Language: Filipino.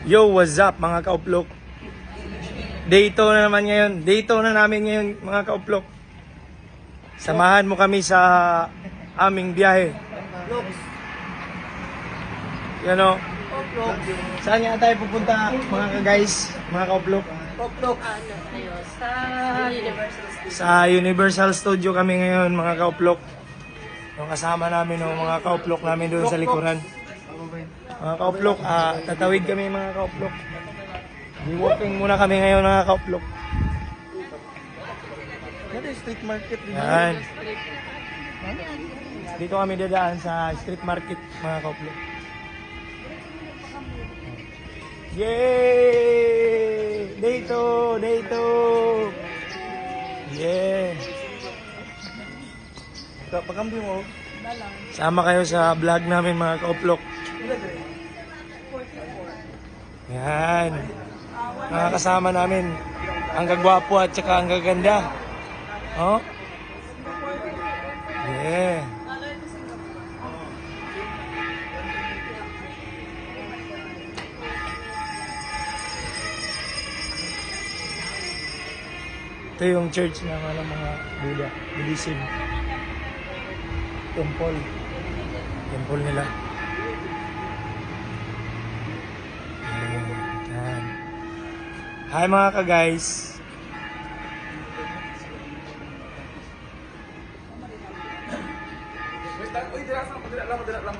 Yo, what's up mga kauplok? Day 2 na naman ngayon. Day 2 na namin ngayon mga kauplok. Samahan mo kami sa aming biyahe. Yan o. Saan nga tayo pupunta mga ka-guys, mga kauplok? Sa Universal Studio kami ngayon mga kauplok. Yung kasama namin o mga kauplok namin doon sa likuran. Mga kauplok, tatawid kami mga kauplok. Walking muna kami ngayon mga kauplok. Street market. Yan. Dito kami dadaan sa street market mga kauplok. Yay! Day 2! Day 2! Yeah! Pagambi mo. Sama kayo sa vlog namin mga kauplok. Yan. Mga kasama namin. Ang gagwapo at saka ang gaganda. Oh? Yeah. Ito yung church ng mga Buddha, Buddhism. Temple. Temple nila. Yan. Hi mga ka-guys. Wait lang, dira lang.